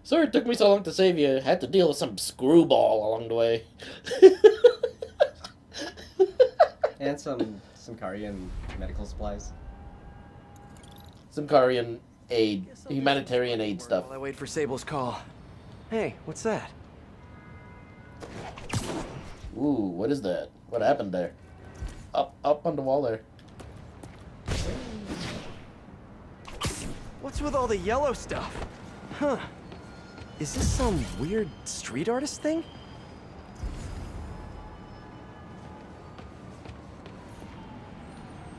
Sorry it took me so long to save you. Had to deal with some screwball along the way. And some Korean medical supplies. Some Korean aid, humanitarian aid stuff. While I wait for Sabel's call. Hey, what's that? Ooh, what is that? What happened there? Up on the wall there. What's with all the yellow stuff? Huh. Is this some weird street artist thing?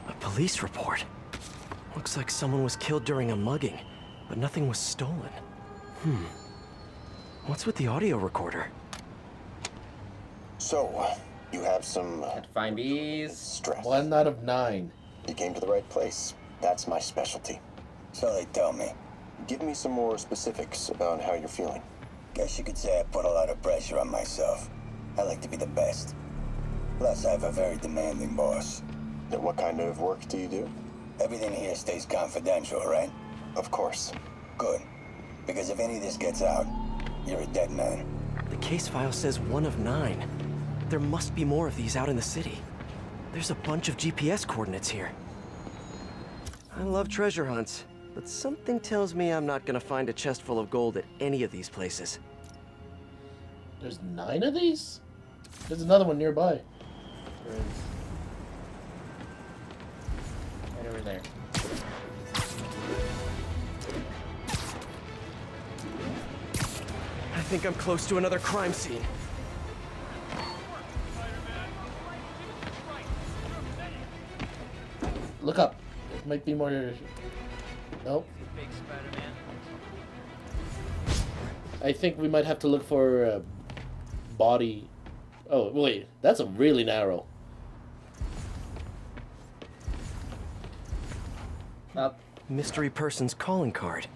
A police report. Looks like someone was killed during a mugging, but nothing was stolen. What's with the audio recorder? So, you have some Had to find these. stress. 1 out of 9. You came to the right place. That's my specialty. So they tell me. Give me some more specifics about how you're feeling. Guess you could say I put a lot of pressure on myself. I like to be the best. Plus, I have a very demanding boss. And what kind of work do you do? Everything here stays confidential, right? Of course. Good. Because if any of this gets out, you're a dead man. The case file says 1 of 9. There must be more of these out in the city. There's a bunch of GPS coordinates here. I love treasure hunts, but something tells me I'm not gonna find a chest full of gold at any of these places. There's 9 of these? There's another one nearby. There is. Right over there. I think I'm close to another crime scene. Look up. It might be more... Nope. I think we might have to look for a body... Oh, wait. That's a really narrow. Up. Mystery person's calling card.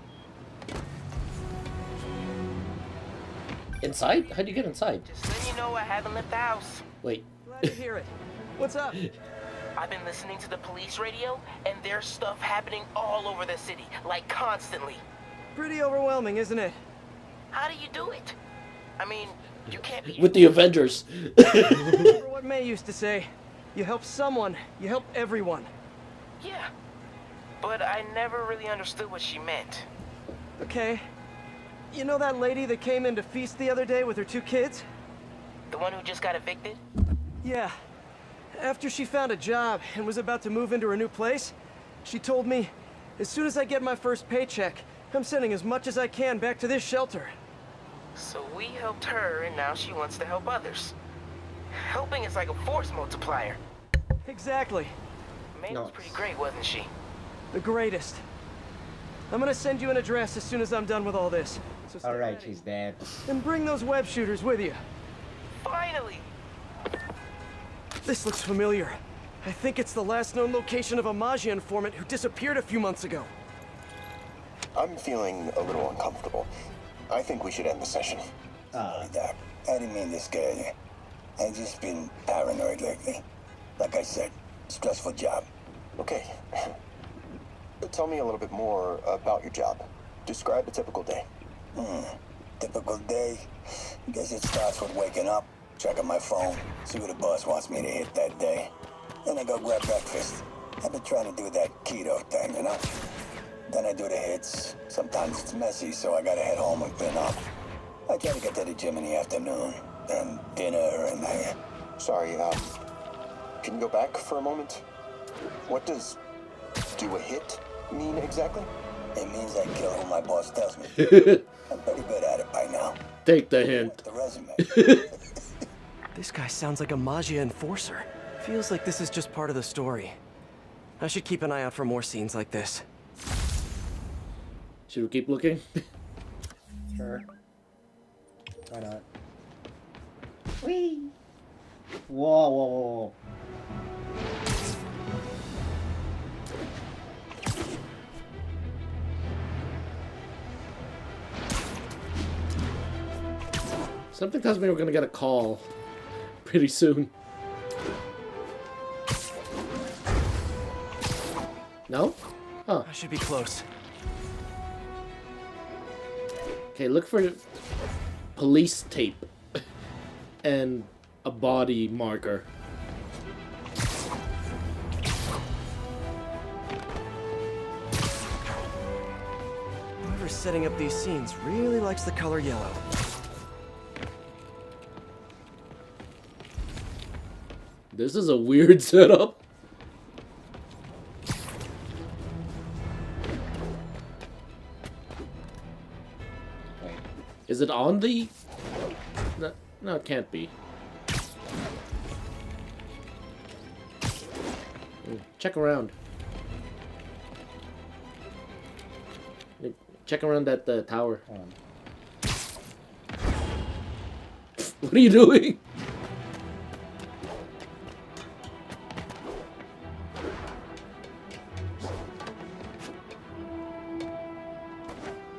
Inside? How'd you get inside? Just letting you know I haven't left the house. Wait. Glad to hear it. What's up? I've been listening to the police radio, and there's stuff happening all over the city, like constantly. Pretty overwhelming, isn't it? How do you do it? I mean, you can't be... With the Avengers. Remember what May used to say. You help someone, you help everyone. Yeah, but I never really understood what she meant. Okay. You know that lady that came in to feast the other day with her 2 kids? The one who just got evicted? Yeah. After she found a job and was about to move into her new place, she told me, as soon as I get my first paycheck, I'm sending as much as I can back to this shelter. So we helped her, and now she wants to help others. Helping is like a force multiplier. Exactly. May was pretty great, wasn't she? The greatest. I'm gonna send you an address as soon as I'm done with all this. So stay Alright, ready. she's dead. And bring those web shooters with you. Finally! This looks familiar. I think it's the last known location of a Magia informant who disappeared a few months ago. I'm feeling a little uncomfortable. I think we should end the session. Sorry, Doc. I didn't mean to scare you. I've just been paranoid lately. Like I said, stressful job. Okay. Tell me a little bit more about your job. Describe a typical day. Typical day. Guess it starts with waking up, checking my phone, see what the boss wants me to hit that day. Then I go grab breakfast. I've been trying to do that keto thing, you know? Then I do the hits. Sometimes it's messy, so I gotta head home and clean up. I try to get to the gym in the afternoon, then dinner, and I... Sorry, can you go back for a moment? What does do a hit mean exactly? It means I kill who my boss tells me. I'm pretty good at it by now. Take the hint. The resume. This guy sounds like a Magia enforcer. Feels like this is just part of the story. I should keep an eye out for more scenes like this. Should we keep looking? Sure. Why not? Whee! Whoa, whoa, whoa, whoa. Something tells me we're gonna get a call pretty soon. No? Huh. I should be close. Okay, look for police tape and a body marker. Whoever's setting up these scenes really likes the color yellow. This is a weird setup. Wait. Is it on the... No, no, it can't be. Check around. Check around that tower. Hold on. What are you doing?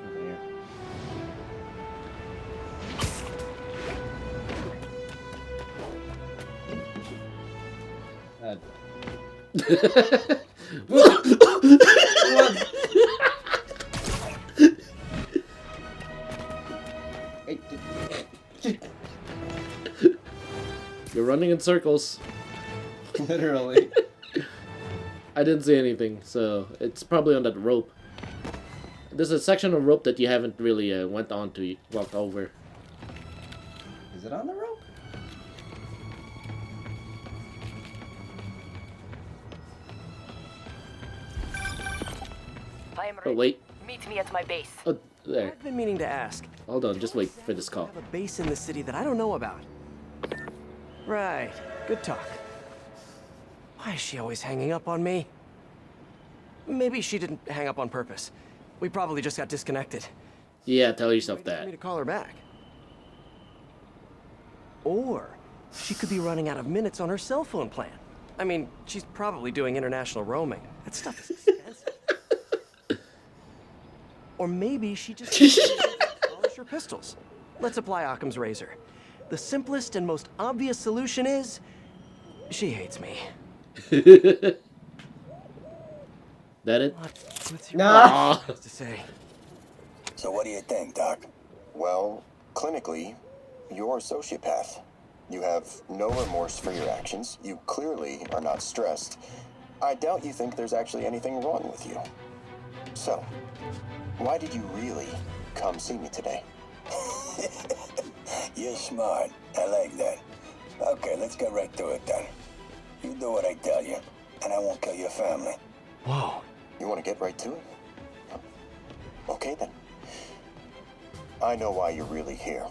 Over here. What? You're running in circles. Literally. I didn't see anything, so it's probably on that rope. There's a section of rope that you haven't really walked over. Is it on the rope? I am Oh, wait. Meet me at my base. Oh, there. I've been meaning to ask. Hold on, just wait for this I call. have a base in the city that I don't know about. Right. Good talk. Why is she always hanging up on me? Maybe she didn't hang up on purpose. We probably just got disconnected. Yeah, tell yourself Waiting for me that. to call her back. Or she could be running out of minutes on her cell phone plan. I mean, she's probably doing international roaming. That stuff is expensive. Or maybe she just polish her pistols. Let's apply Occam's razor. The simplest and most obvious solution is she hates me. That it? What's your Nah. supposed to say? So what do you think, Doc? Well, clinically, you're a sociopath. You have no remorse for your actions. You clearly are not stressed. I doubt you think there's actually anything wrong with you. So, why did you really come see me today? You're smart. I like that. Okay, let's get right to it then. You do what I tell you, and I won't kill your family. Whoa. You want to get right to it? Okay then. I know why you're really here.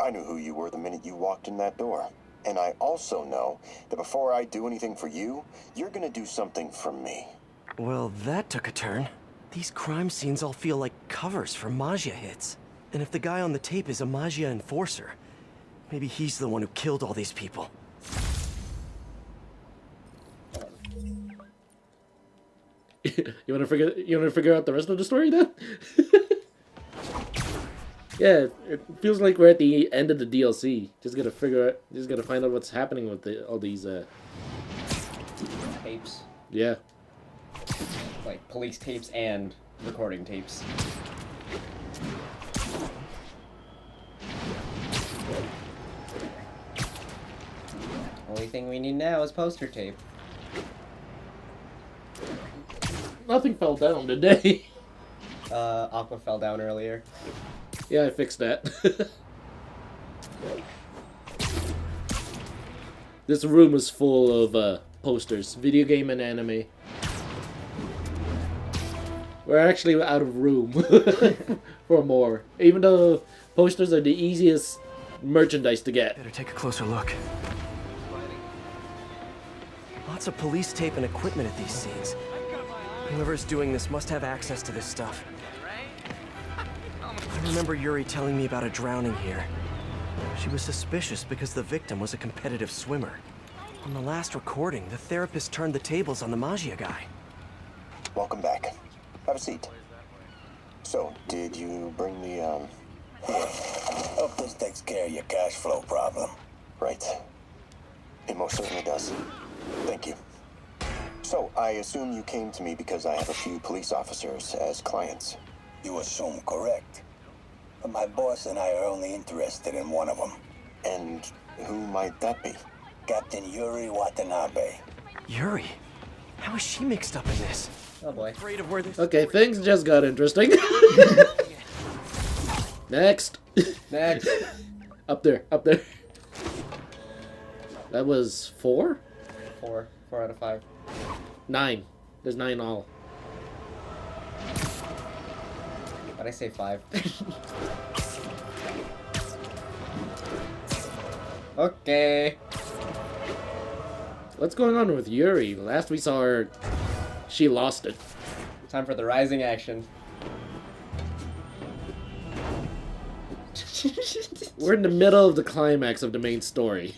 I knew who you were the minute you walked in that door. And I also know that before I do anything for you, you're gonna do something for me. Well, that took a turn. These crime scenes all feel like covers for Maggia hits. And if the guy on the tape is a Maggia enforcer, maybe he's the one who killed all these people. You wanna figure out the rest of the story then? Yeah, it feels like we're at the end of the DLC. Just gotta find out what's happening with all these Tapes. yeah. Like police tapes and recording tapes. Only thing we need now is poster tape. Nothing fell down today. Aqua fell down earlier. Yeah, I fixed that. This room is full of posters, video game and anime. We're actually out of room for more, even though posters are the easiest merchandise to get. Better take a closer look. Lots of police tape and equipment at these scenes. Whoever's doing this must have access to this stuff. I remember Yuri telling me about a drowning here. She was suspicious because the victim was a competitive swimmer. On the last recording, the therapist turned the tables on the Maggia guy. Welcome back. Have a seat. So, did you bring the, Here. Hope this takes care of your cash flow problem. Right. It most certainly does. Thank you. So, I assume you came to me because I have a few police officers as clients. You assume correct. But my My boss and I are only interested in one of them. And who might that be? Captain Yuri Watanabe. Yuri? How is she mixed up in this? Oh boy. Afraid of where this Okay, things just got interesting. Next. Next. Up there, up there. That was 4? 4 out of 5. 9. There's 9 all. Why'd I say 5? Okay. What's going on with Yuri? Last we saw her, she lost it. Time for the rising action. We're in the middle of the climax of the main story.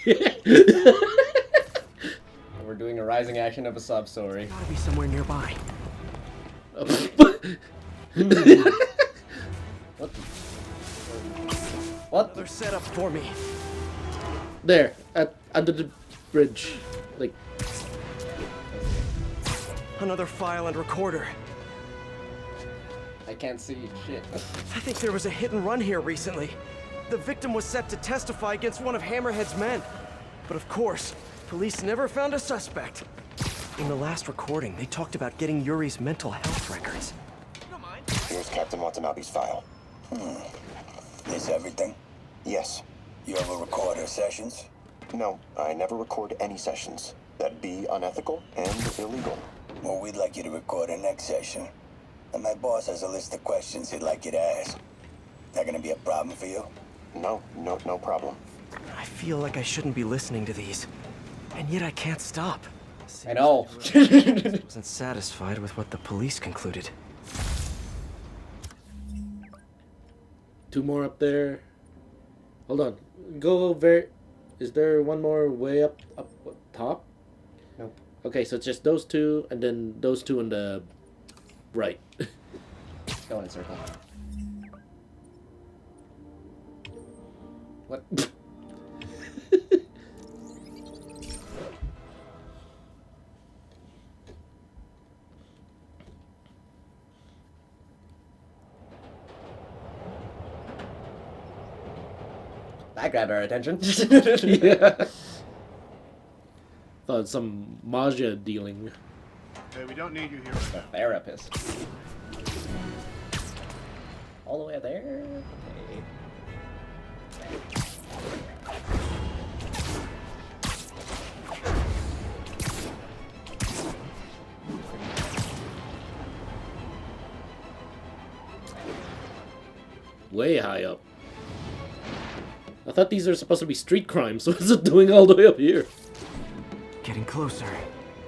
We're doing a rising action of a sub story. gotta be somewhere nearby. What? The... What? Another setup for me. There, under the bridge. Like, Another file and recorder. I can't see shit. I think there was a hit and run here recently. The victim was set to testify against one of Hammerhead's men. But of course, police never found a suspect. In the last recording, they talked about getting Yuri's mental health records. Here's Captain Watanabe's file. This everything? Yes. You ever record her sessions? No, I never record any sessions. That'd be unethical and illegal. Well, we'd like you to record her next session. And my boss has a list of questions he'd like you to ask. That gonna be a problem for you? No problem. I feel like I shouldn't be listening to these. And yet I can't stop. I know. Wasn't satisfied with what the police concluded. 2 more up there. Hold on. Go very... Is there one more way up top? Nope. Okay, so it's just those 2, and then those 2 on the right. Go in a circle. What? That grabbed our attention. Yeah. Thought some Maja dealing. Okay, we don't need you here. The therapist. All the way up there? Okay. Way high up. I thought these are supposed to be street crimes, so what's it doing all the way up here? Getting closer.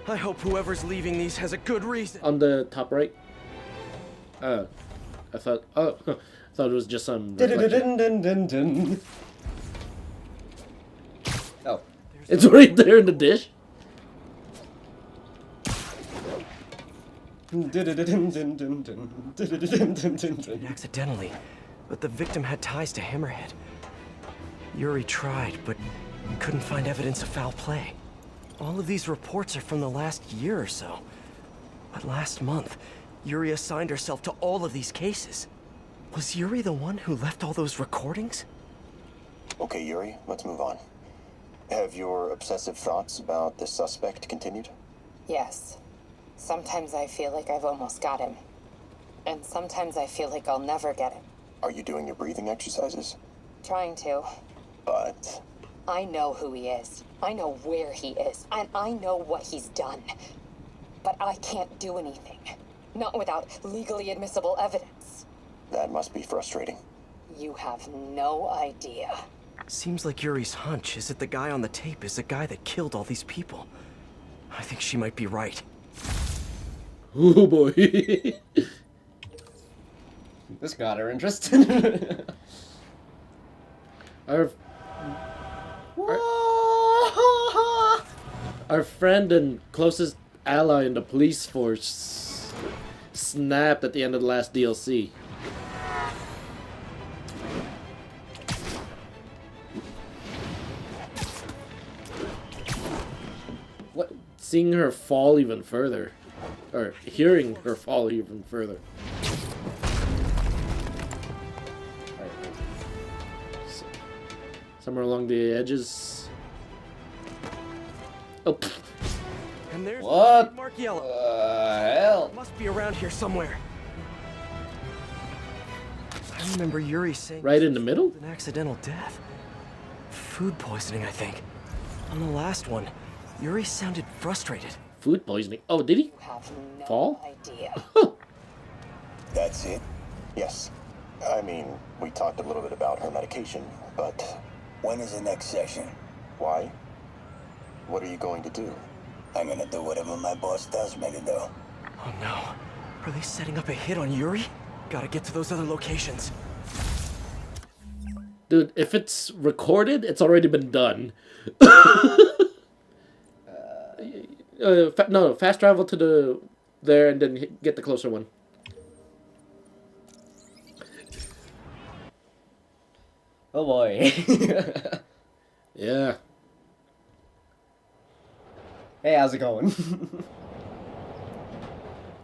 I hope whoever's leaving these has a good reason. On the top right? I thought... Oh, I thought it was just some reflection. Oh. It's right there in the dish? Accidentally, but the victim had ties to Hammerhead. Yuri tried, but couldn't find evidence of foul play. All of these reports are from the last year or so. But last month, Yuri assigned herself to all of these cases. Was Yuri the one who left all those recordings? Okay, Yuri, let's move on. Have your obsessive thoughts about the suspect continued? Yes. Sometimes I feel like I've almost got him. And sometimes I feel like I'll never get him. Are you doing your breathing exercises? Trying to. But... I know who he is. I know where he is. And I know what he's done. But I can't do anything. Not without legally admissible evidence. that must be frustrating. You have no idea. Seems like Yuri's hunch is that the guy on the tape is the guy that killed all these people. I think she might be right. Oh boy. This got her interested. Our friend and closest ally in the police force snapped at the end of the last DLC. What? Seeing her fall even further. Or hearing her fall even further. Somewhere along the edges. Oh, pfft. And there's What? Mark Yellow. Hell. Must be around here somewhere. I remember Yuri saying Right in the middle? an accidental death. Food poisoning, I think. On the last one, Yuri sounded frustrated. Food poisoning. Oh, did he You have no fall? idea. That's it? Yes. I mean, we talked a little bit about her medication, but When is the next session? why? What are you going to do? I'm gonna do whatever my boss tells me to do. Oh no. Are they setting up a hit on Yuri? Gotta get to those other locations. Dude, if it's recorded, it's already been done. No, fast travel to the there and then get the closer one. Oh boy. Yeah. Hey, how's it going?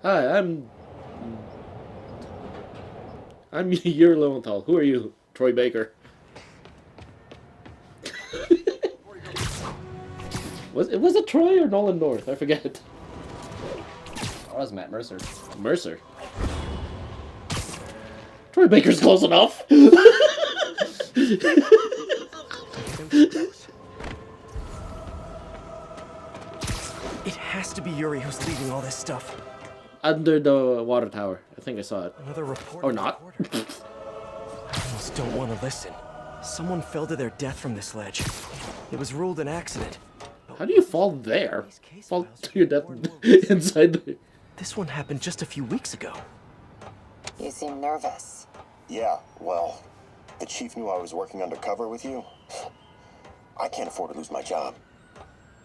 Hi, I'm Yuri Lowenthal. Who are you? Troy Baker. Was it Troy or Nolan North? I forget. Oh, that's Matt Mercer. Mercer. Troy Baker's close enough. It has to be Yuri who's leaving all this stuff. Under the water tower. I think I saw it. Another report. Or not. I almost don't want to listen. Someone fell to their death from this ledge. It was ruled an accident. How do you fall there? Fall to your death inside the... This one happened just a few weeks ago. You seem nervous. Yeah, well, the chief knew I was working undercover with you. I can't afford to lose my job.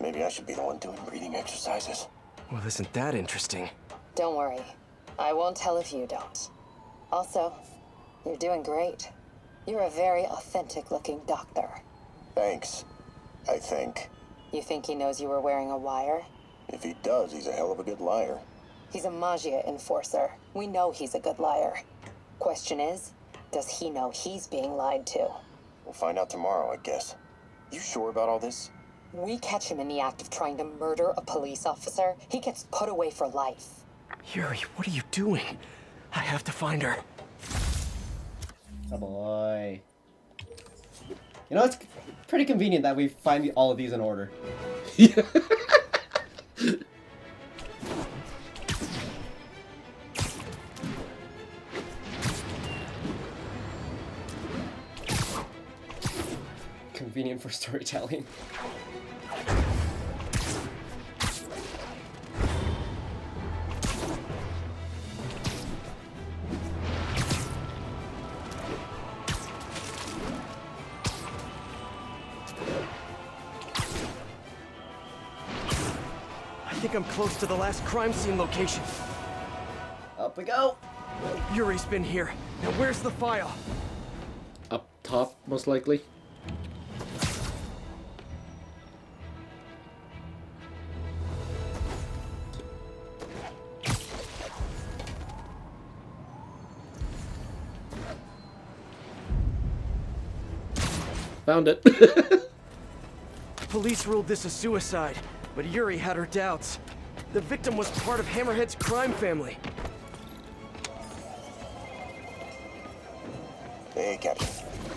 Maybe I should be the one doing breathing exercises. Well, isn't that interesting? Don't worry. I won't tell if you don't. Also, you're doing great. You're a very authentic-looking doctor. Thanks, I think. You think he knows you were wearing a wire? If he does, he's a hell of a good liar. He's a Magia enforcer. We know he's a good liar. Question is, does he know he's being lied to? We'll find out tomorrow, I guess. You sure about all this? We catch him in the act of trying to murder a police officer, he gets put away for life. Yuri, what are you doing? I have to find her. Oh boy. You know, it's pretty convenient that we find all of these in order. Yeah. Convenient for storytelling. I think I'm close to the last crime scene location. Up we go. Yuri's been here. Now where's the file? Up top, most likely. Found it. Police ruled this a suicide, but Yuri had her doubts. The victim was part of Hammerhead's crime family. Hey, Captain.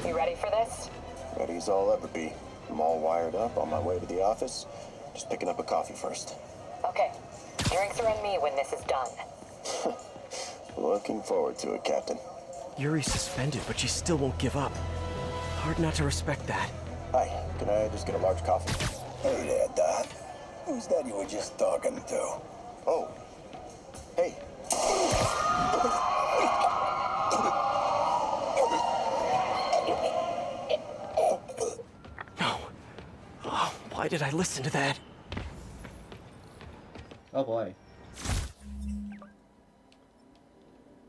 You ready for this? Ready as I'll ever be. I'm all wired up on my way to the office. Just picking up a coffee first. Okay. Drinks are on me when this is done. Looking forward to it, Captain. Yuri's suspended, but she still won't give up. Hard not to respect that. Hi, can I just get a large coffee? Hey there, Doc. Who's that you were just talking to? Oh. Hey. No. Oh, why did I listen to that? Oh boy.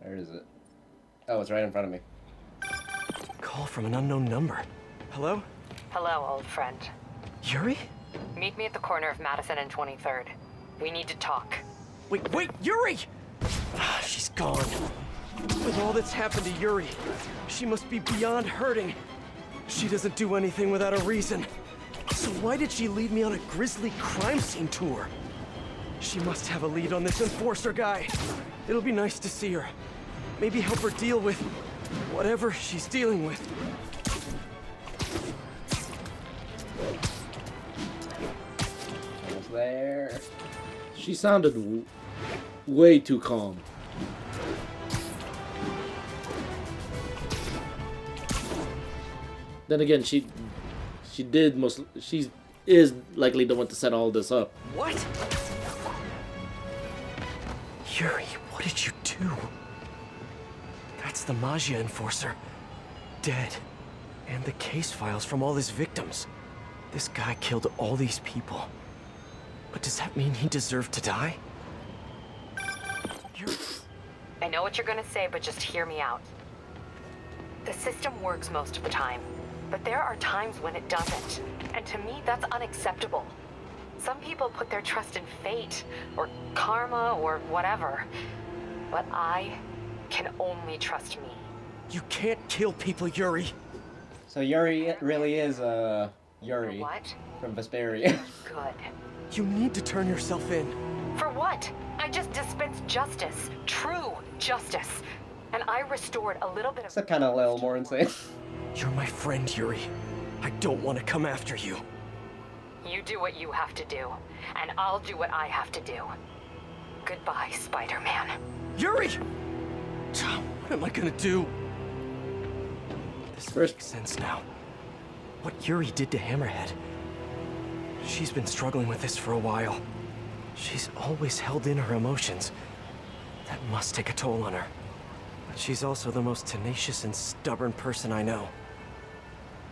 Where is it? Oh, it's right in front of me. Call from an unknown number. Hello? Hello, old friend. Yuri? Meet me at the corner of Madison and 23rd. We need to talk. Wait, Yuri! Ah, she's gone. With all that's happened to Yuri, she must be beyond hurting. She doesn't do anything without a reason. So why did she lead me on a grisly crime scene tour? She must have a lead on this enforcer guy. It'll be nice to see her. Maybe help her deal with whatever she's dealing with. Almost there. She sounded way too calm. Then again, she is likely the one to set all this up. What? Yuri, what did you do? That's the Magia enforcer. Dead. And the case files from all his victims. This guy killed all these people. But does that mean he deserved to die? Yuri. I know what you're gonna say, but just hear me out. The system works most of the time, but there are times when it doesn't. And to me, that's unacceptable. Some people put their trust in fate, or karma, or whatever. But I can only trust me. You can't kill people, Yuri. So Yuri really is Yuri What? from Vesperia. Good. You need to turn yourself in. For what? I just dispensed justice. True justice. And I restored a little bit of... That's kind of a little more insane. You're my friend, Yuri. I don't want to come after you. You do what you have to do, and I'll do what I have to do. Goodbye, Spider-Man. Yuri! What am I gonna do? This First- makes sense now. What Yuri did to Hammerhead. She's been struggling with this for a while. She's always held in her emotions. That must take a toll on her. But she's also the most tenacious and stubborn person I know.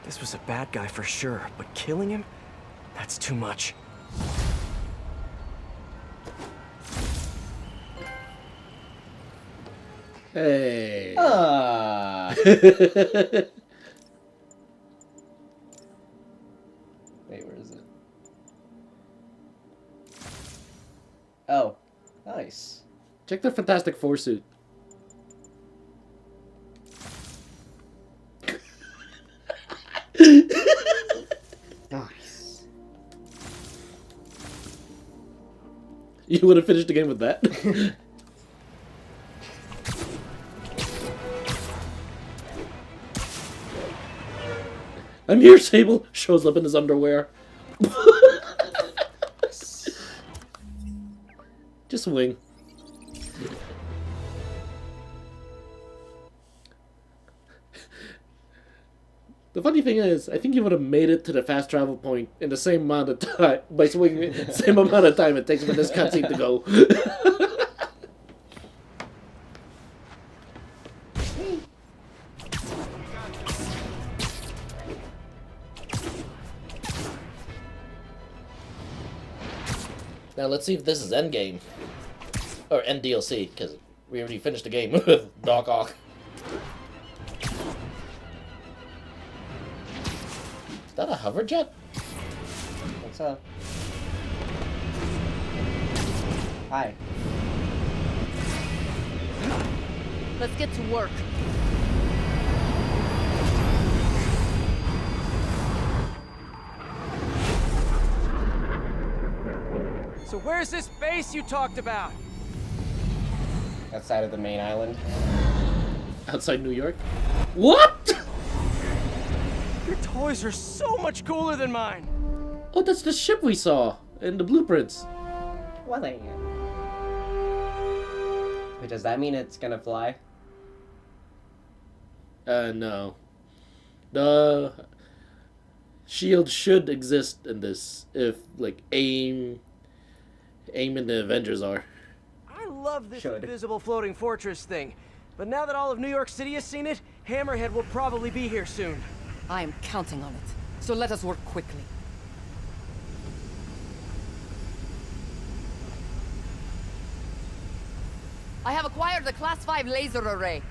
This was a bad guy for sure, but killing him? That's too much. Hey. Wait, where is it? Oh, nice. Check the Fantastic Four suit. Nice. You would have finished the game with that. I'm here, Sable shows up in his underwear. Just wing. The funny thing is, I think you would have made it to the fast travel point in the same amount of time by swinging same amount of time it takes for this cutscene to go. Now let's see if this is endgame. Or end DLC, because we already finished the game with Doc Ock. Is that a hover jet? What's up? Hi. Let's get to work. So where's this base you talked about? Outside of the main island. Outside New York? What? Your toys are so much cooler than mine. Oh, that's the ship we saw in the blueprints. What? Wait, does that mean it's gonna fly? No. The shield should exist in this if, like, AIM and the Avengers are. I love this Should. invisible floating fortress thing. But now that all of New York City has seen it, Hammerhead will probably be here soon. I am counting on it. So let us work quickly. I have acquired a Class 5 laser array.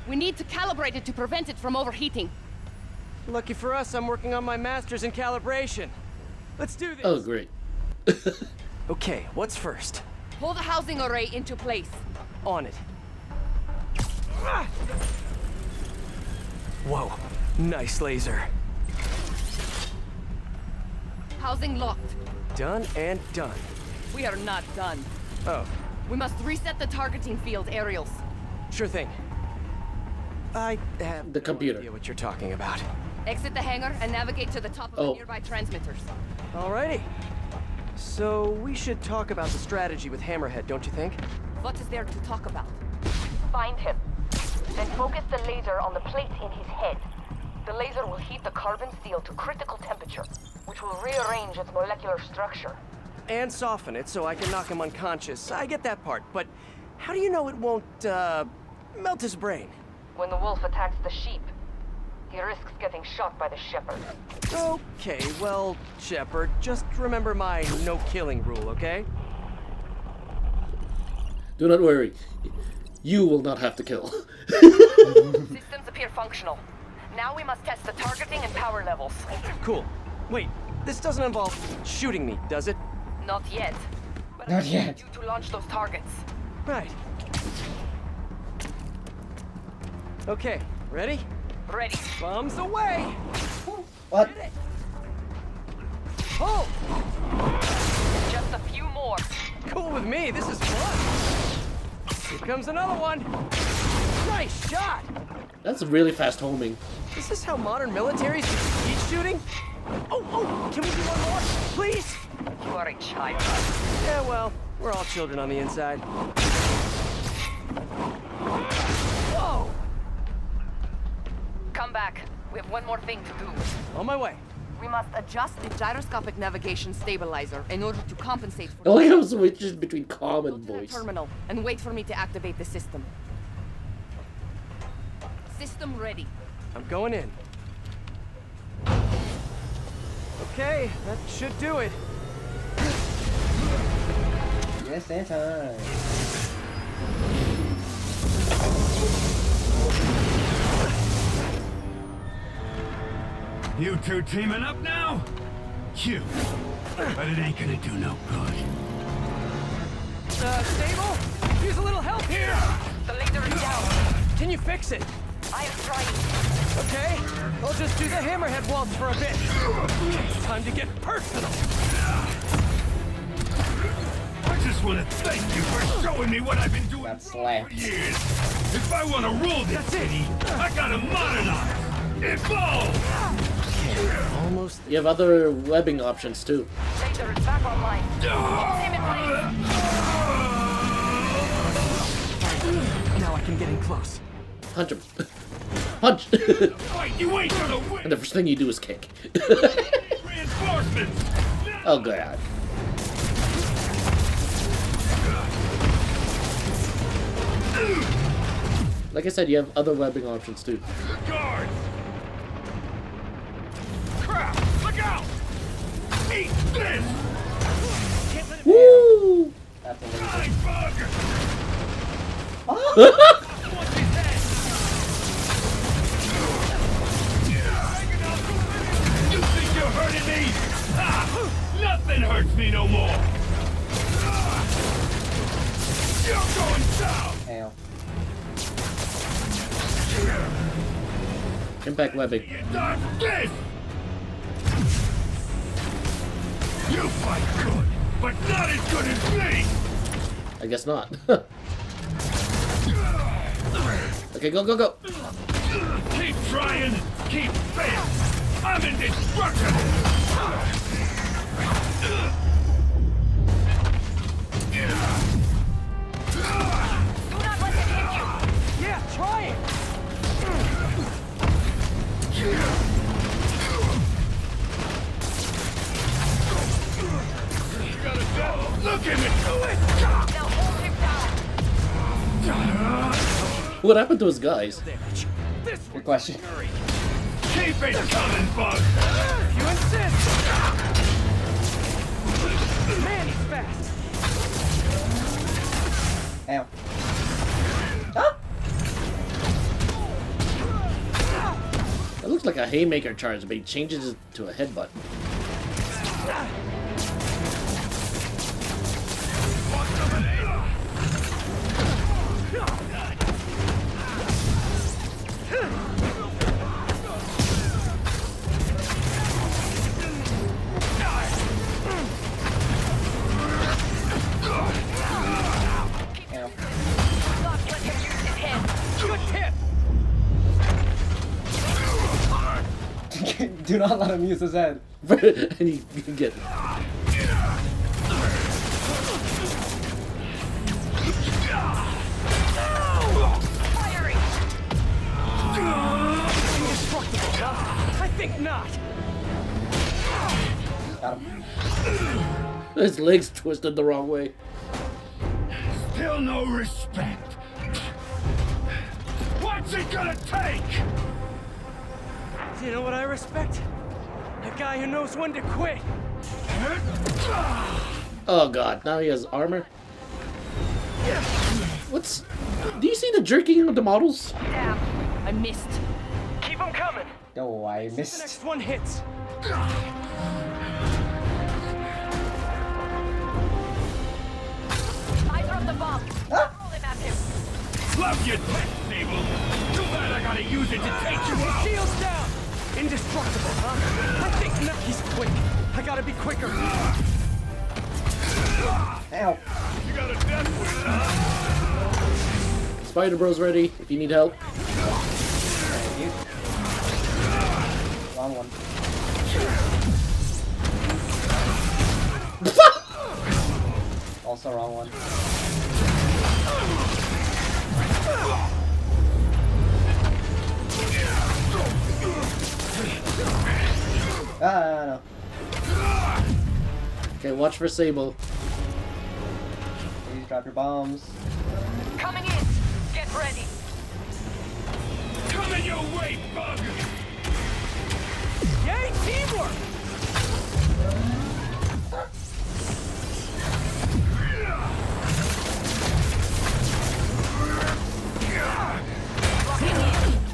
We need to calibrate it to prevent it from overheating. Lucky for us, I'm working on my master's in calibration. Let's do this. Oh, great. Okay, what's first? Pull the housing array into place. On it. Whoa, nice laser. Housing locked. Done and done. We are not done. Oh, We must reset the targeting field aerials. sure thing. I have The no computer. idea what you're talking about. Exit the hangar and navigate to the top of Oh. the nearby transmitters. Alrighty. So we should talk about the strategy with Hammerhead, don't you think? What is there to talk about? Find him. Then focus the laser on the plate in his head. The laser will heat the carbon steel to critical temperature, which will rearrange its molecular structure. And soften it so I can knock him unconscious. I get that part, but how do you know it won't, melt his brain? When the wolf attacks the sheep, he risks getting shot by the shepherd. Okay, well, Shepard, just remember my no-killing rule, okay? Do not worry. You will not have to kill. Systems appear functional. Now we must test the targeting and power levels. Cool. Wait, this doesn't involve shooting me, does it? Not yet. But Not I yet. need you to launch those targets. Right. Okay, ready? Ready. Bombs away! What? Oh! Just a few more. Cool with me, this is fun! Here comes another one! Nice shot! That's really fast homing. Is this how modern militaries do speed shooting? Oh, can we do one more? Please? You are a child. Yeah, well, we're all children on the inside. Whoa! Come back. We have one more thing to do. On my way. We must adjust the gyroscopic navigation stabilizer in order to compensate for I like how it switches between calm Go and to the voice. terminal and wait for me to activate the system. System ready. I'm going in. Okay, that should do it. Just in time. You two teaming up now? Cute. But it ain't gonna do no good. Stable? Use a little help here! The laser is down. Can you fix it? I am trying. Okay, I'll just do the hammerhead waltz for a bit. It's time to get personal. I just want to thank you for showing me what I've been doing That wrong for slapped. years. If I want to rule this city, I gotta modernize. Evolve! Almost. You have other webbing options too. Laser is back online. Hold him in place. Now I can get in close. Punch him. Punch! Wait, you ain't gonna win! And the first thing you do is kick. Reinforcements! Oh god. Like I said, you have other webbing options too. Guard! Crap! Look out! Eat this! Woo! That's a laser. Nice bug! Oh! What's his head? You think you're hurting me? Ha! Nothing hurts me no more! You're going down! Ow. Impact webbing. You done this! You fight good, but not as good as me! I guess not. Okay, go, go, go! Keep trying, keep failing! I'm indestructible! Do not let him hit you. Yeah, try it! Look at me! Now hold him down. What happened to his guys? Damage. This Good question. Keep it coming, bug! you insist! Man, he's fast! Ow. Ah! That looks like a haymaker charge, but he changes it to a headbutt. Do not let him use his head. And you get. Firing! Indestructible, huh? I think not. Got him. His legs twisted the wrong way. Still no respect. What's it gonna take? You know what I respect? A guy who knows when to quit. Oh god, now he has armor. What's... Do you see the jerking of the models? Damn, I missed. Keep them coming. Oh, I The missed. next one hits. I dropped the bomb. Ah! Roll him at him. Love your tech, Sable. Too bad I gotta use it to take you out. Shields down. Indestructible, huh? I think not. He's quick. I gotta be quicker. Ow. You got a death wish, huh? Spider Bro's ready if you need help. Thank you. Wrong one. Also wrong one. Ah, no. Okay, watch for Sable. Please drop your bombs. Coming in. Get ready. Coming your way, bug. Yay, teamwork!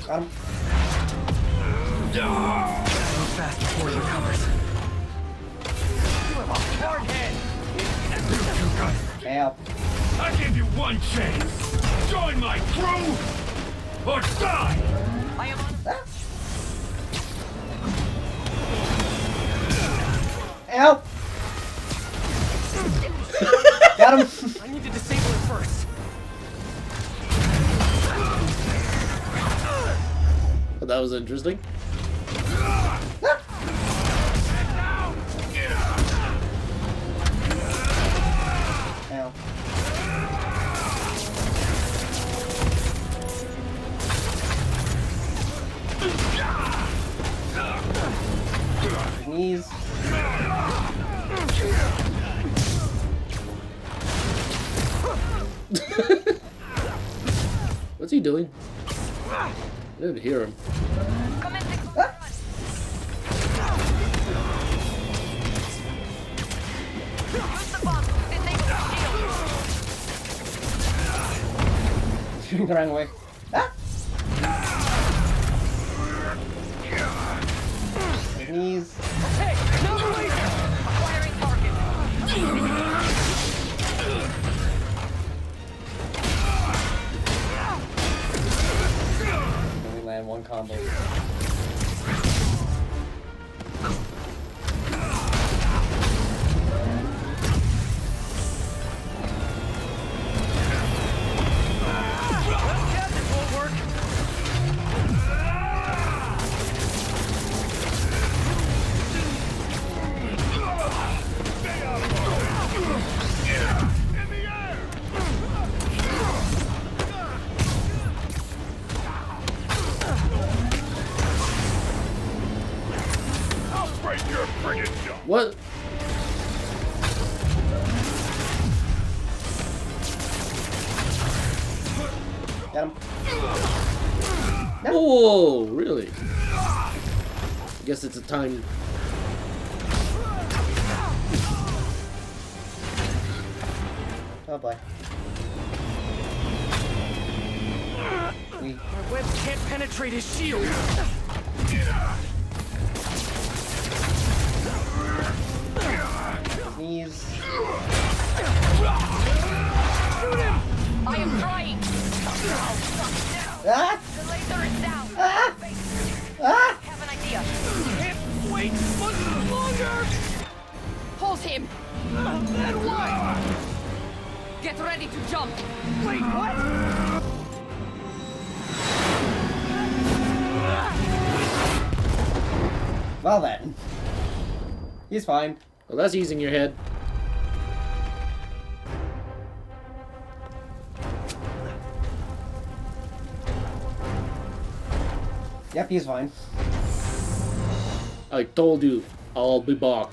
Got him. Go fast before he recovers. You have a hard head. Ow. I give you one chance. Join my crew or die. I am on. Ow. Got him. I need to disable it first. That was interesting. Ow. Knees. What's he doing? I didn't hear him. Commencing. Use the bomb to disable the shield. Shooting the wrong way. Ah! Knees. Hey, no laser! Acquiring target. Only land one combo. Yeah, this won't work. I'll break your friggin' jaw. What? Got him. Whoa, really? I guess it's a time. Oh boy. We. Our webs can't penetrate his shield. Knees. I am trying. Ah! The laser is down. Ah! Ah! Have an idea. Can't wait much longer. Hold him. Then what? Get ready to jump. Wait, what? Well then. He's fine. Well, that's using your head. Yep, he's fine. I told you, I'll be back.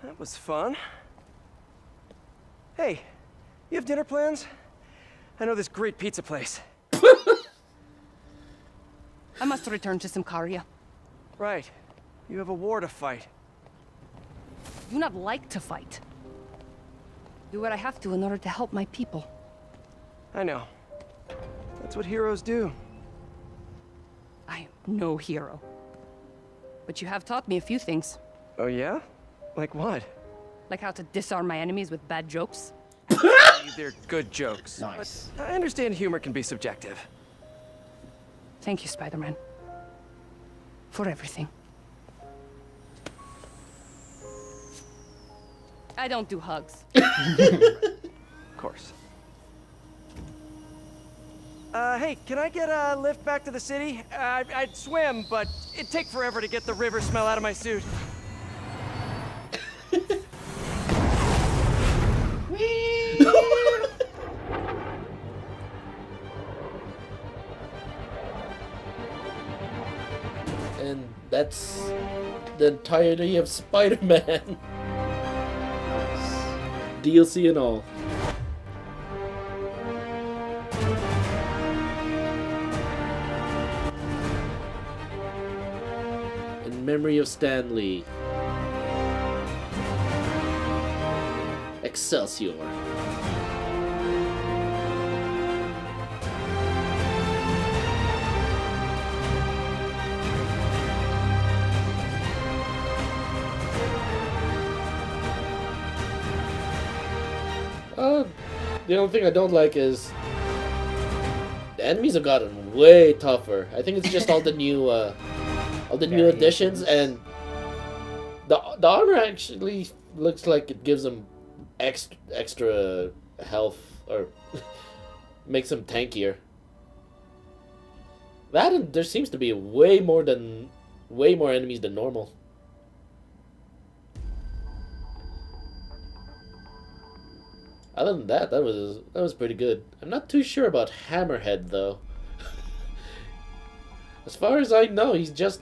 That was fun. Hey, you have dinner plans? I know this great pizza place. I must return to Simcaria. Right. You have a war to fight. I do not like to fight. Do what I have to in order to help my people. I know. That's what heroes do. I am no hero. But you have taught me a few things. Oh yeah? Like what? Like how to disarm my enemies with bad jokes. They're good jokes. Nice. But I understand humor can be subjective. Thank you, Spider-Man. For everything. I don't do hugs. Of course. Hey, can I get a lift back to the city? I'd swim, but it'd take forever to get the river smell out of my suit. And that's the entirety of Spider-Man. DLC and all. In memory of Stan Lee. Excelsior. The only thing I don't like is the enemies have gotten way tougher. I think it's just all the new additions, and the armor actually looks like it gives them extra health or makes them tankier. That and there seems to be way more enemies than normal. Other than that, that was pretty good. I'm not too sure about Hammerhead though. As far as I know, he's just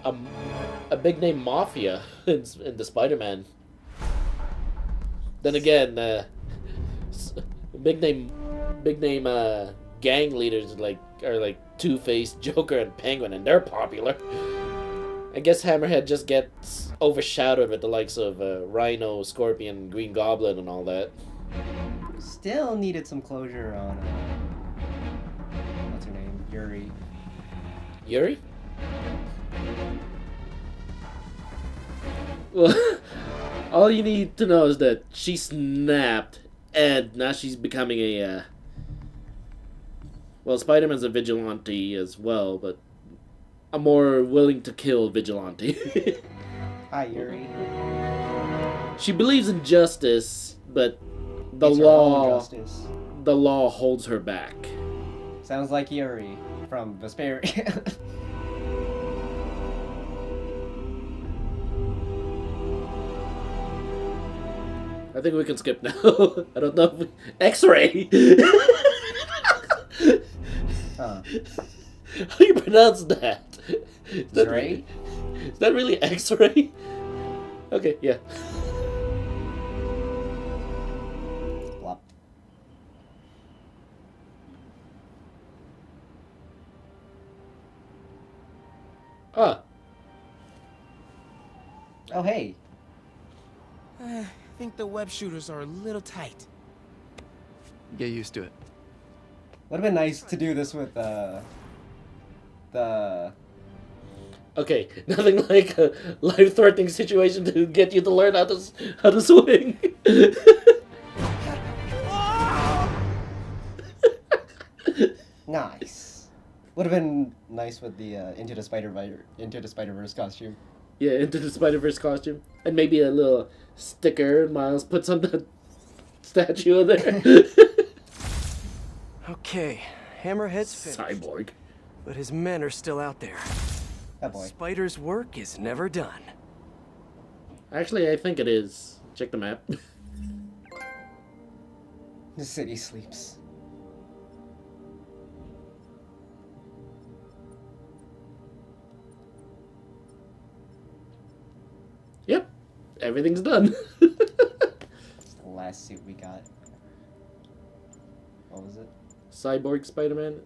a big name mafia in the Spider-Man. Then again, big name gang leaders are like Two-Face, Joker, and Penguin, and they're popular. I guess Hammerhead just gets overshadowed with the likes of Rhino, Scorpion, Green Goblin, and all that. Still needed some closure on what's her name? Yuri. Yuri? Well, all you need to know is that she snapped, and now she's becoming a well, Spider-Man's a vigilante as well, but a more willing to kill vigilante. Hi, Yuri. She believes in justice, but the It's her own justice. the law holds her back. Sounds like Yuri from Vesperia. I think we can skip now. I don't know if we... X-ray! Huh. How do you pronounce that? Is that X-ray? Is that really X-ray? Okay, yeah. Plop. Ah, Oh, hey. I think the web shooters are a little tight. Get used to it. Would have been nice to do this with the okay. Nothing like a life-threatening situation to get you to learn how to swing. nice. Would have been nice with the Into the Spider-Verse costume. Yeah, Into the Spider-Verse costume. And maybe a little sticker Miles puts on the statue of there. Okay, Hammerhead's finished. Cyborg. But his men are still out there. Oh boy. Spider's work is never done. Actually, I think it is. Check the map. The city sleeps. Yep. Everything's done. It's the last suit we got. What was it? Cyborg Spider-Man.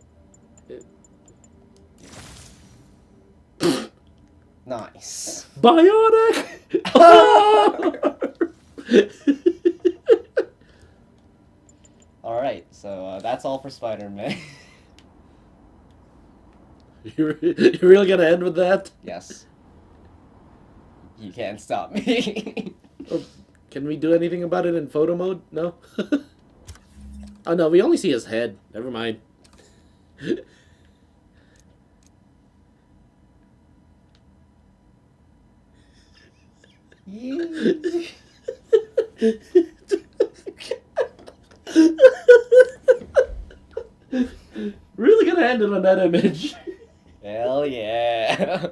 Nice. Bionic! Oh! Alright, so that's all for Spider-Man. You're really gonna end with that? Yes. You can't stop me. Oh, can we do anything about it in photo mode? No? Oh no, we only see his head. Never mind. Really gonna end it on that image. Hell yeah.